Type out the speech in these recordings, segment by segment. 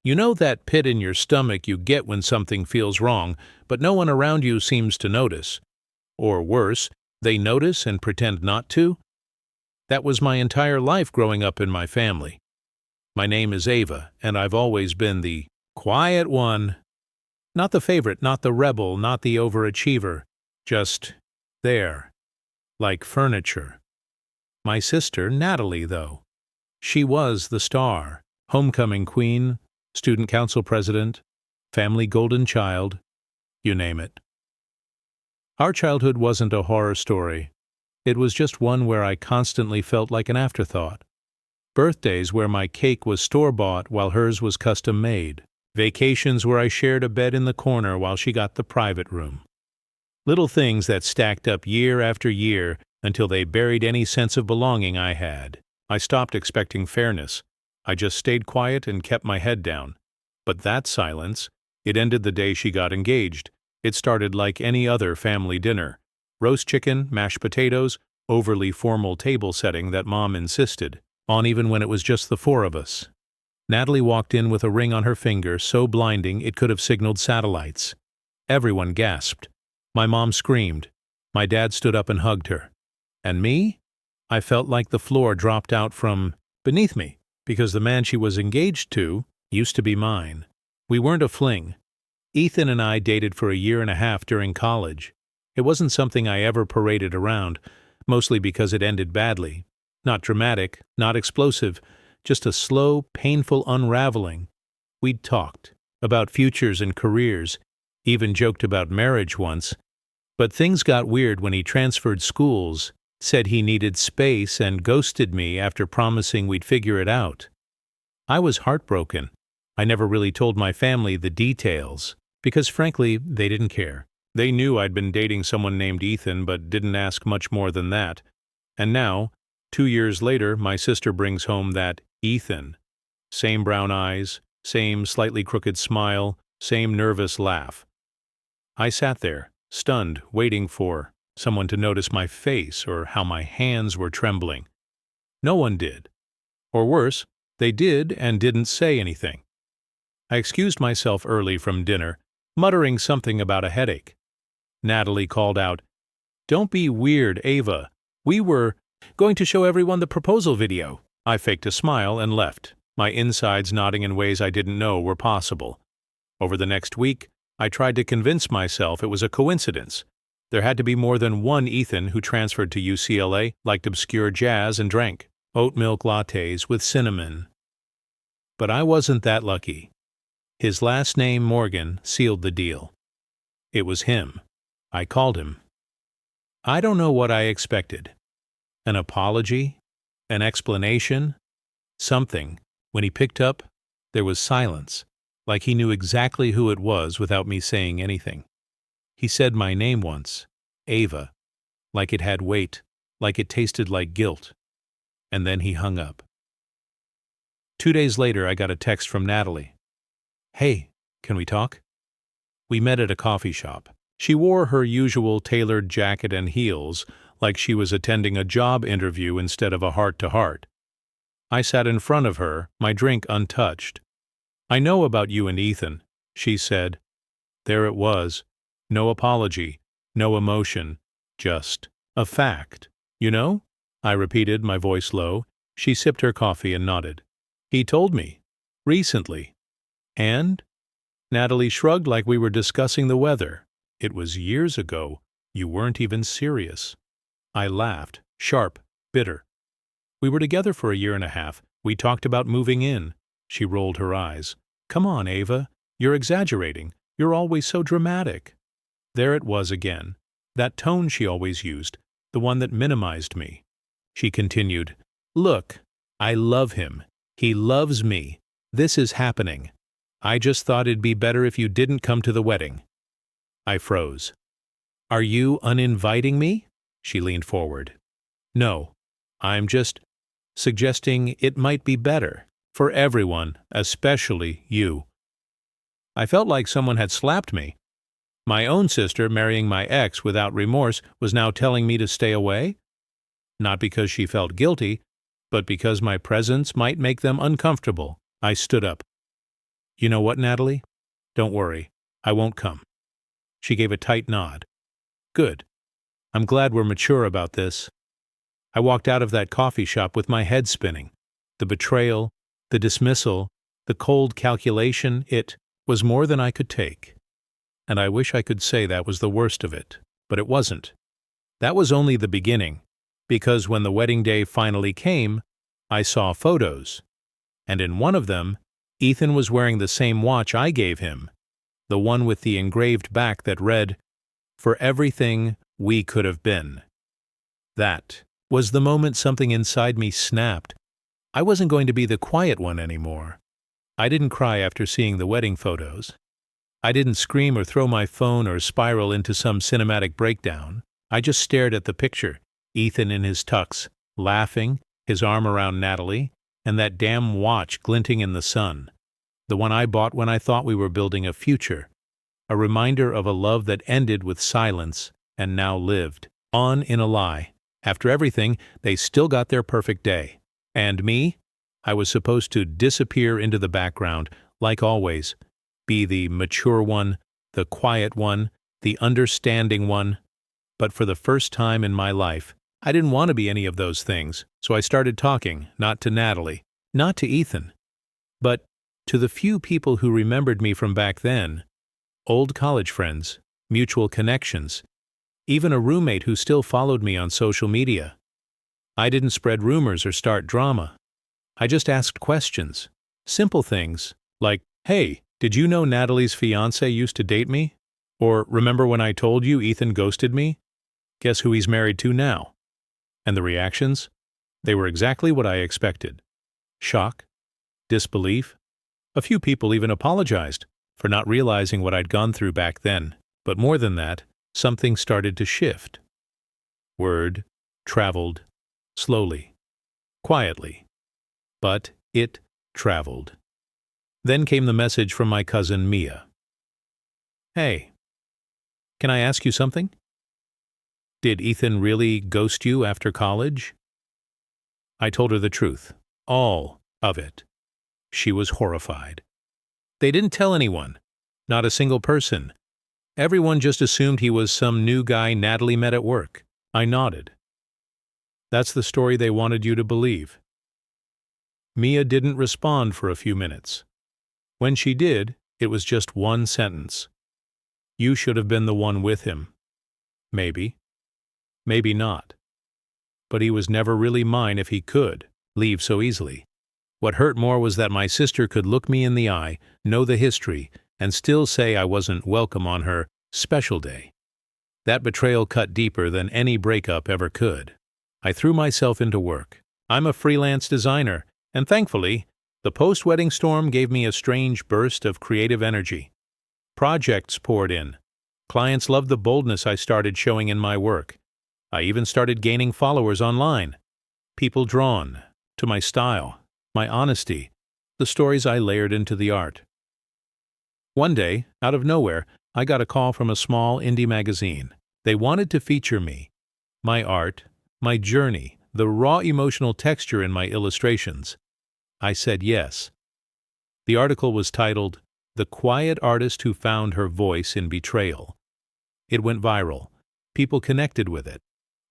You know that pit in your stomach you get when something feels wrong, but no one around you seems to notice. Or worse, they notice and pretend not to? That was my entire life growing up in my family. My name is Ava, and I've always been the quiet one. Not the favorite, not the rebel, not the overachiever. Just there. Like furniture. My sister, Natalie, though. She was the star, homecoming queen, student council president, family golden child, you name it. Our childhood wasn't a horror story. It was just one where I constantly felt like an afterthought. Birthdays where my cake was store-bought while hers was custom-made. Vacations where I shared a bed in the corner while she got the private room. Little things that stacked up year after year until they buried any sense of belonging I had. I stopped expecting fairness. I just stayed quiet and kept my head down. But that silence, it ended the day she got engaged. It started like any other family dinner. Roast chicken, mashed potatoes, overly formal table setting that Mom insisted on even when it was just the four of us. Natalie walked in with a ring on her finger so blinding it could have signaled satellites. Everyone gasped. My mom screamed. My dad stood up and hugged her. And me? I felt like the floor dropped out from beneath me, because the man she was engaged to used to be mine. We weren't a fling. Ethan and I dated for a year and a half during college. It wasn't something I ever paraded around, mostly because it ended badly. Not dramatic, not explosive, just a slow, painful unraveling. We'd talked about futures and careers, even joked about marriage once. But things got weird when he transferred schools, said he needed space, and ghosted me after promising we'd figure it out. I was heartbroken. I never really told my family the details, because frankly, they didn't care. They knew I'd been dating someone named Ethan, but didn't ask much more than that. And now, 2 years later, my sister brings home that Ethan. Same brown eyes, same slightly crooked smile, same nervous laugh. I sat there, stunned, waiting for someone to notice my face or how my hands were trembling. No one did. Or worse, they did and didn't say anything. I excused myself early from dinner, muttering something about a headache. Natalie called out, "Don't be weird, Ava. We were going to show everyone the proposal video." I faked a smile and left, my insides nodding in ways I didn't know were possible. Over the next week, I tried to convince myself it was a coincidence. There had to be more than one Ethan who transferred to UCLA, liked obscure jazz, and drank oat milk lattes with cinnamon. But I wasn't that lucky. His last name, Morgan, sealed the deal. It was him. I called him. I don't know what I expected. An apology? An explanation? Something. When he picked up, there was silence, like he knew exactly who it was without me saying anything. He said my name once, Ava, like it had weight, like it tasted like guilt. And then he hung up. 2 days later, I got a text from Natalie. "Hey, can we talk?" We met at a coffee shop. She wore her usual tailored jacket and heels, like she was attending a job interview instead of a heart-to-heart. I sat in front of her, my drink untouched. "I know about you and Ethan," she said. There it was. No apology, no emotion, just a fact. "You know?" I repeated, my voice low. She sipped her coffee and nodded. "He told me. Recently." "And?" Natalie shrugged like we were discussing the weather. "It was years ago. You weren't even serious." I laughed, sharp, bitter. "We were together for a year and a half. We talked about moving in." She rolled her eyes. "Come on, Ava. You're exaggerating. You're always so dramatic." There it was again. That tone she always used, the one that minimized me. She continued, "Look, I love him. He loves me. This is happening. I just thought it'd be better if you didn't come to the wedding." I froze. "Are you uninviting me?" She leaned forward. "No, I'm just suggesting it might be better for everyone, especially you." I felt like someone had slapped me. My own sister, marrying my ex without remorse, was now telling me to stay away? Not because she felt guilty, but because my presence might make them uncomfortable. I stood up. "You know what, Natalie? Don't worry. I won't come." She gave a tight nod. "Good. I'm glad we're mature about this." I walked out of that coffee shop with my head spinning. The betrayal, the dismissal, the cold calculation, it was more than I could take. And I wish I could say that was the worst of it, but it wasn't. That was only the beginning, because when the wedding day finally came, I saw photos. And in one of them, Ethan was wearing the same watch I gave him, the one with the engraved back that read, "For everything we could have been." That was the moment something inside me snapped. I wasn't going to be the quiet one anymore. I didn't cry after seeing the wedding photos. I didn't scream or throw my phone or spiral into some cinematic breakdown. I just stared at the picture, Ethan in his tux, laughing, his arm around Natalie, and that damn watch glinting in the sun. The one I bought when I thought we were building a future. A reminder of a love that ended with silence and now lived on in a lie. After everything, they still got their perfect day. And me? I was supposed to disappear into the background, like always. Be the mature one, the quiet one, the understanding one. But for the first time in my life, I didn't want to be any of those things, so I started talking, not to Natalie, not to Ethan, but to the few people who remembered me from back then, old college friends, mutual connections, even a roommate who still followed me on social media. I didn't spread rumors or start drama. I just asked questions, simple things, like, "Hey, did you know Natalie's fiancé used to date me?" Or, "Remember when I told you Ethan ghosted me? Guess who he's married to now?" And the reactions? They were exactly what I expected. Shock, disbelief. A few people even apologized for not realizing what I'd gone through back then. But more than that, something started to shift. Word traveled, slowly, quietly. But it traveled. Then came the message from my cousin Mia. "Hey, can I ask you something? Did Ethan really ghost you after college?" I told her the truth, all of it. She was horrified. "They didn't tell anyone, not a single person. Everyone just assumed he was some new guy Natalie met at work." I nodded. "That's the story they wanted you to believe." Mia didn't respond for a few minutes. When she did, it was just one sentence. "You should have been the one with him." Maybe. Maybe not. But he was never really mine if he could leave so easily. What hurt more was that my sister could look me in the eye, know the history, and still say I wasn't welcome on her special day. That betrayal cut deeper than any breakup ever could. I threw myself into work. I'm a freelance designer, and thankfully, the post-wedding storm gave me a strange burst of creative energy. Projects poured in. Clients loved the boldness I started showing in my work. I even started gaining followers online. People drawn to my style, my honesty, the stories I layered into the art. One day, out of nowhere, I got a call from a small indie magazine. They wanted to feature me, my art, my journey, the raw emotional texture in my illustrations. I said yes. The article was titled, "The Quiet Artist Who Found Her Voice in Betrayal." It went viral. People connected with it,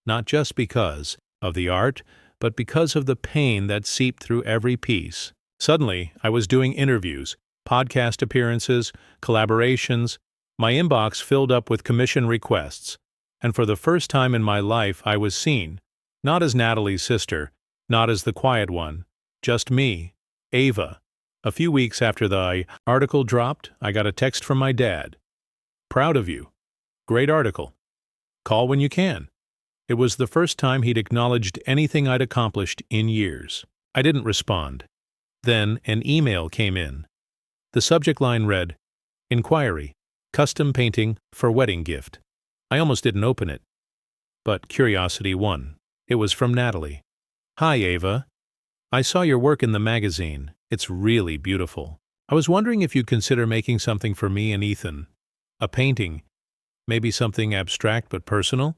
not just because of the art, but because of the pain that seeped through every piece. Suddenly, I was doing interviews, podcast appearances, collaborations. My inbox filled up with commission requests, and for the first time in my life I was seen, not as Natalie's sister, not as the quiet one, just me, Ava. A few weeks after the article dropped, I got a text from my dad. "Proud of you. Great article. Call when you can." It was the first time he'd acknowledged anything I'd accomplished in years. I didn't respond. Then an email came in. The subject line read, "Inquiry, custom painting for wedding gift." I almost didn't open it. But curiosity won. It was from Natalie. "Hi, Ava. I saw your work in the magazine. It's really beautiful. I was wondering if you'd consider making something for me and Ethan. A painting. Maybe something abstract but personal?"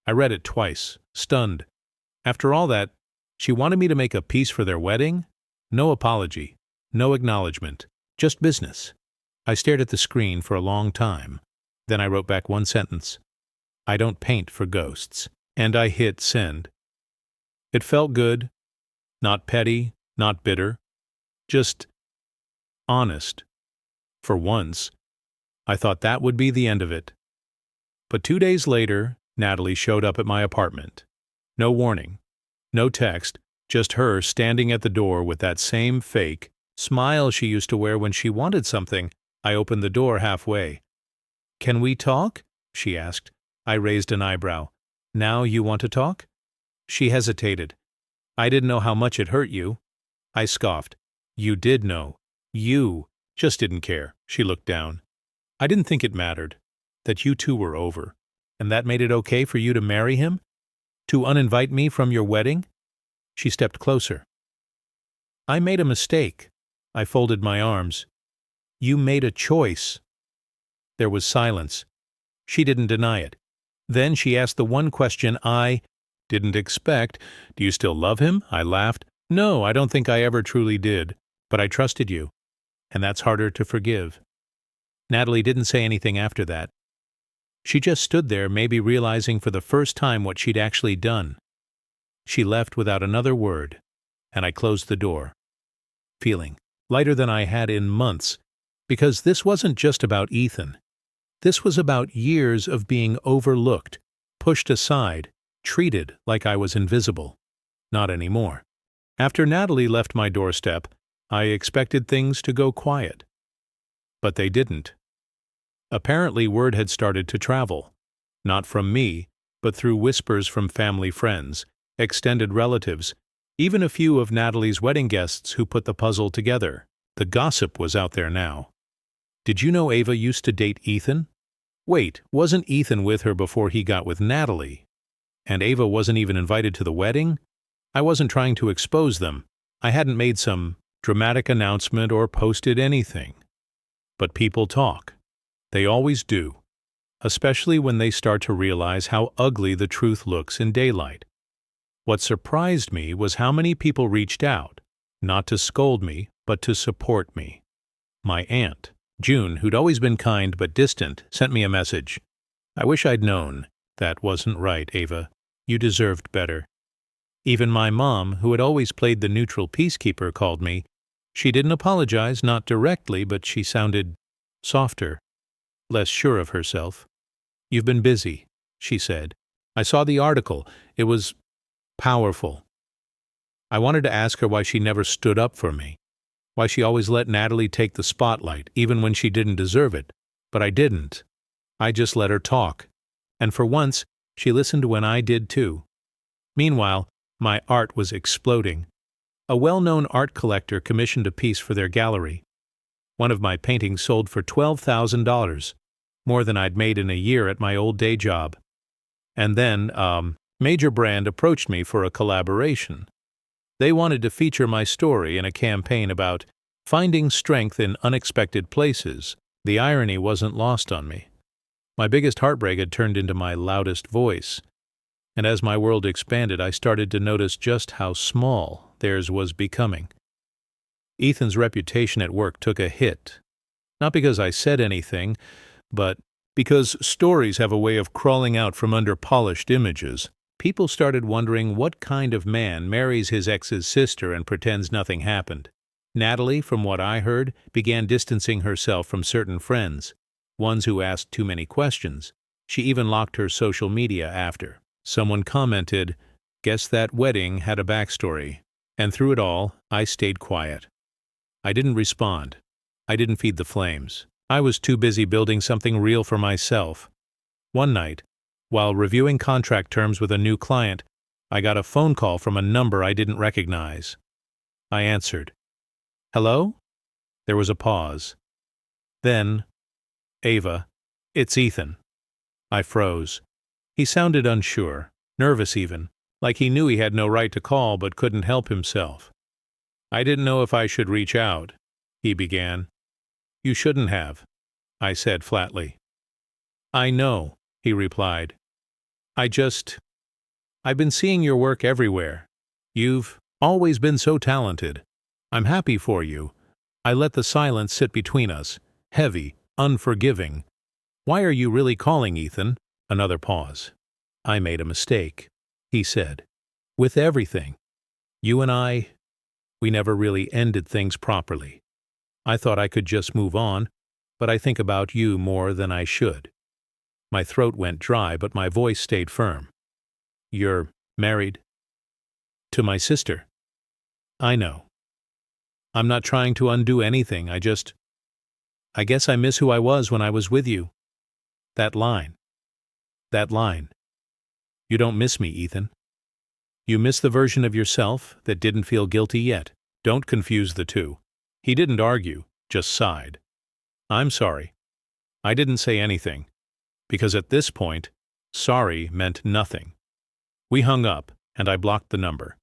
I read it twice, stunned. After all that, she wanted me to make a piece for their wedding? No apology, no acknowledgement, Just business." I stared at the screen for a long time. Then I wrote back one sentence. "I don't paint for ghosts." And I hit send. It felt good. Not petty, not bitter. Just honest. For once. I thought that would be the end of it. But 2 days later, Natalie showed up at my apartment. No warning. No text. Just her standing at the door with that same fake smile she used to wear when she wanted something. I opened the door halfway. "Can we talk?" she asked. I raised an eyebrow. "Now you want to talk?" She hesitated. "I didn't know how much it hurt you." I scoffed. "You did know. You just didn't care." She looked down. "I didn't think it mattered. That you two were over. And that made it okay for you to marry him? To uninvite me from your wedding?" She stepped closer. "I made a mistake." I folded my arms. "You made a choice." There was silence. She didn't deny it. Then she asked the one question I didn't expect. "Do you still love him?" I laughed. "No, I don't think I ever truly did. But I trusted you. And that's harder to forgive." Natalie didn't say anything after that. She just stood there, maybe realizing for the first time what she'd actually done. She left without another word, and I closed the door, feeling lighter than I had in months, because this wasn't just about Ethan. This was about years of being overlooked, pushed aside, treated like I was invisible. Not anymore. After Natalie left my doorstep, I expected things to go quiet. But they didn't. Apparently word had started to travel. Not from me, but through whispers from family friends, extended relatives, even a few of Natalie's wedding guests who put the puzzle together. The gossip was out there now. "Did you know Ava used to date Ethan?" Wait, wasn't Ethan with her before he got with Natalie? And Ava wasn't even invited to the wedding? I wasn't trying to expose them. I hadn't made some dramatic announcement or posted anything. But people talk. They always do. Especially when they start to realize how ugly the truth looks in daylight. What surprised me was how many people reached out, not to scold me, but to support me. My aunt, June, who'd always been kind but distant, sent me a message. "I wish I'd known. That wasn't right, Ava. You deserved better." Even my mom, who had always played the neutral peacekeeper, called me. She didn't apologize, not directly, but she sounded softer, less sure of herself. "You've been busy," she said. "I saw the article. It was powerful." I wanted to ask her why she never stood up for me, why she always let Natalie take the spotlight, even when she didn't deserve it. But I didn't. I just let her talk. And for once, she listened when I did too. Meanwhile, my art was exploding. A well-known art collector commissioned a piece for their gallery. One of my paintings sold for $12,000, more than I'd made in a year at my old day job. And then, major brand approached me for a collaboration. They wanted to feature my story in a campaign about finding strength in unexpected places. The irony wasn't lost on me. My biggest heartbreak had turned into my loudest voice. And as my world expanded, I started to notice just how small theirs was becoming. Ethan's reputation at work took a hit. Not because I said anything, but because stories have a way of crawling out from under polished images. People started wondering what kind of man marries his ex's sister and pretends nothing happened. Natalie, from what I heard, began distancing herself from certain friends, ones who asked too many questions. She even locked her social media after. Someone commented, "Guess that wedding had a backstory." And through it all, I stayed quiet. I didn't respond. I didn't feed the flames. I was too busy building something real for myself. One night, while reviewing contract terms with a new client, I got a phone call from a number I didn't recognize. I answered. "Hello?" There was a pause. Then, "Ava, it's Ethan." I froze. He sounded unsure, nervous even, like he knew he had no right to call but couldn't help himself. "I didn't know if I should reach out," he began. "You shouldn't have," I said flatly. "I know," he replied. I've been seeing your work everywhere. You've always been so talented. I'm happy for you, I let the silence sit between us, heavy, unforgiving. "Why are you really calling, Ethan?" Another pause. "I made a mistake," he said. "With everything. You and we never really ended things properly. I thought I could just move on, but I think about you more than I should." My throat went dry, but my voice stayed firm. "You're married?" "To my sister." "I know. I'm not trying to undo anything, I guess I miss who I was when I was with you. That line. That line. You don't miss me, Ethan. You miss the version of yourself that didn't feel guilty yet. Don't confuse the two." He didn't argue, just sighed. "I'm sorry. I didn't say anything, because at this point, sorry meant nothing." We hung up, and I blocked the number.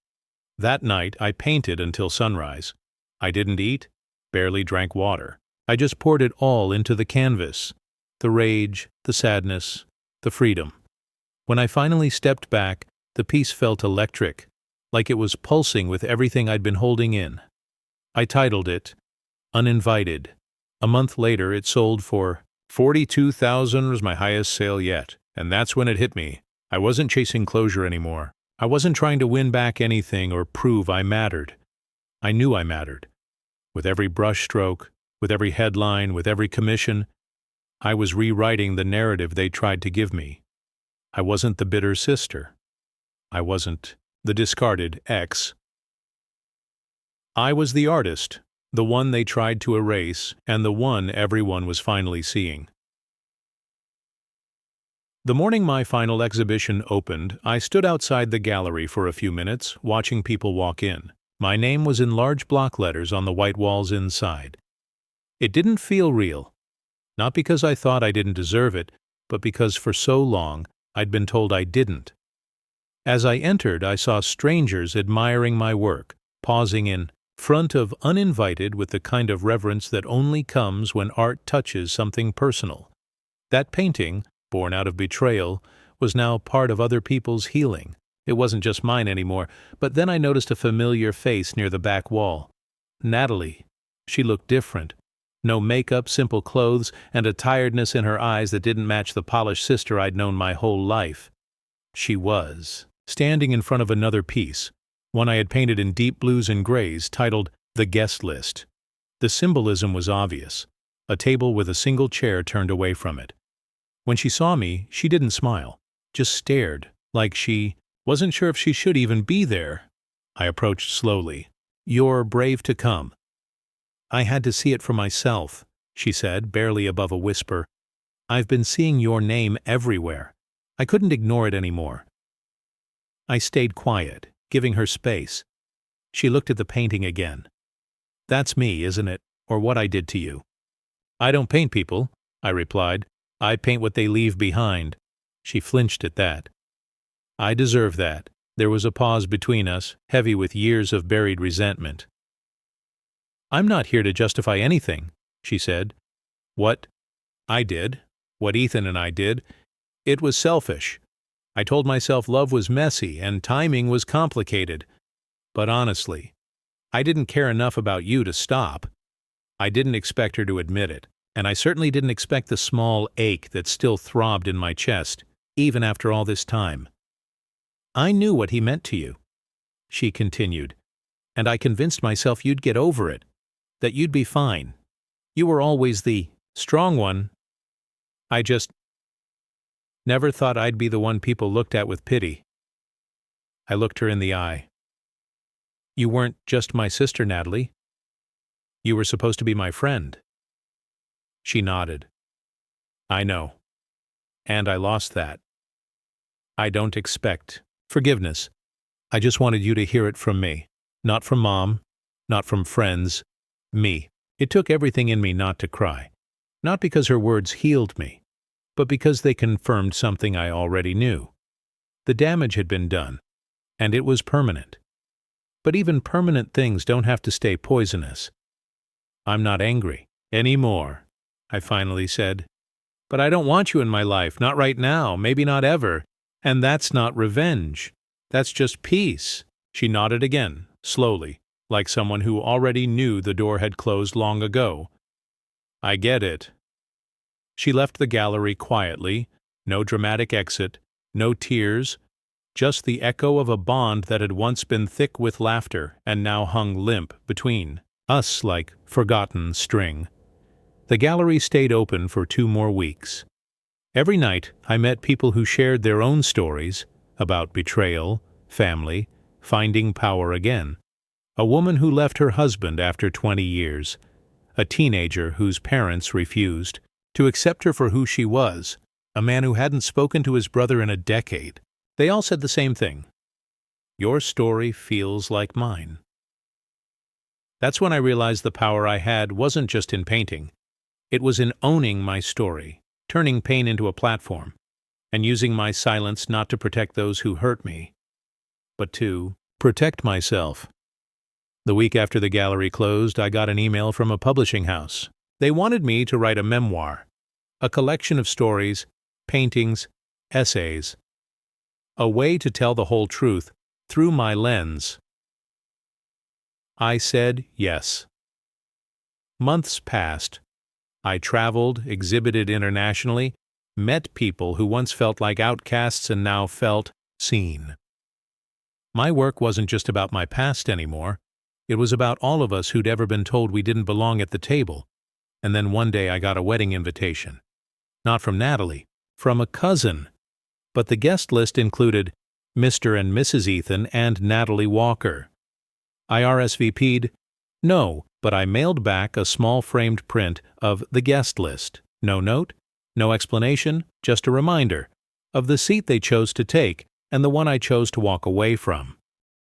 That night, I painted until sunrise. I didn't eat, barely drank water. I just poured it all into the canvas. The rage, the sadness, the freedom. When I finally stepped back, the piece felt electric, like it was pulsing with everything I'd been holding in. I titled it, Uninvited. A month later, it sold for $42,000 was my highest sale yet, and that's when it hit me. I wasn't chasing closure anymore. I wasn't trying to win back anything or prove I mattered. I knew I mattered. With every brushstroke, with every headline, with every commission, I was rewriting the narrative they tried to give me. I wasn't the bitter sister. I wasn't the discarded ex. I was the artist, the one they tried to erase, and the one everyone was finally seeing. The morning my final exhibition opened, I stood outside the gallery for a few minutes, watching people walk in. My name was in large block letters on the white walls inside. It didn't feel real. Not because I thought I didn't deserve it, but because for so long I'd been told I didn't. As I entered, I saw strangers admiring my work, pausing in front of uninvited with the kind of reverence that only comes when art touches something personal. That painting, born out of betrayal, was now part of other people's healing. It wasn't just mine anymore, but then I noticed a familiar face near the back wall. Natalie. She looked different. No makeup, simple clothes, and a tiredness in her eyes that didn't match the polished sister I'd known my whole life. She was standing in front of another piece, one I had painted in deep blues and grays, titled The Guest List. The symbolism was obvious, a table with a single chair turned away from it. When she saw me, she didn't smile, just stared, like she wasn't sure if she should even be there. I approached slowly. "You're brave to come." "I had to see it for myself," she said, barely above a whisper. "I've been seeing your name everywhere. I couldn't ignore it anymore." I stayed quiet, giving her space. She looked at the painting again. "That's me, isn't it? Or what I did to you?" "I don't paint people," I replied. "I paint what they leave behind." She flinched at that. "I deserve that." There was a pause between us, heavy with years of buried resentment. "I'm not here to justify anything," she said. "What I did, what Ethan and I did, it was selfish. I told myself love was messy and timing was complicated. But honestly, I didn't care enough about you to stop." I didn't expect her to admit it, and I certainly didn't expect the small ache that still throbbed in my chest, even after all this time. "I knew what he meant to you," she continued, "and I convinced myself you'd get over it, that you'd be fine. You were always the strong one. I just never thought I'd be the one people looked at with pity." I looked her in the eye. "You weren't just my sister, Natalie. You were supposed to be my friend." She nodded. "I know. And I lost that. I don't expect forgiveness. I just wanted you to hear it from me. Not from Mom, not from friends. Me." It took everything in me not to cry. Not because her words healed me, but because they confirmed something I already knew. The damage had been done, and it was permanent. But even permanent things don't have to stay poisonous. "I'm not angry anymore," I finally said. "But I don't want you in my life, not right now, maybe not ever. And that's not revenge. That's just peace." She nodded again, slowly, like someone who already knew the door had closed long ago. "I get it." She left the gallery quietly, no dramatic exit, no tears, just the echo of a bond that had once been thick with laughter and now hung limp between us like forgotten string. The gallery stayed open for 2 more weeks. Every night I met people who shared their own stories about betrayal, family, finding power again. A woman who left her husband after 20 years. A teenager whose parents refused to accept her for who she was. A man who hadn't spoken to his brother in a decade. They all said the same thing. "Your story feels like mine." That's when I realized the power I had wasn't just in painting. It was in owning my story, turning pain into a platform, and using my silence not to protect those who hurt me, but to protect myself. The week after the gallery closed, I got an email from a publishing house. They wanted me to write a memoir, a collection of stories, paintings, essays, a way to tell the whole truth through my lens. I said yes. Months passed. I traveled, exhibited internationally, met people who once felt like outcasts and now felt seen. My work wasn't just about my past anymore. It was about all of us who'd ever been told we didn't belong at the table. And then one day I got a wedding invitation. Not from Natalie, from a cousin. But the guest list included Mr. and Mrs. Ethan and Natalie Walker. I RSVP'd? No, but I mailed back a small framed print of the guest list. No note, no explanation, just a reminder of the seat they chose to take and the one I chose to walk away from.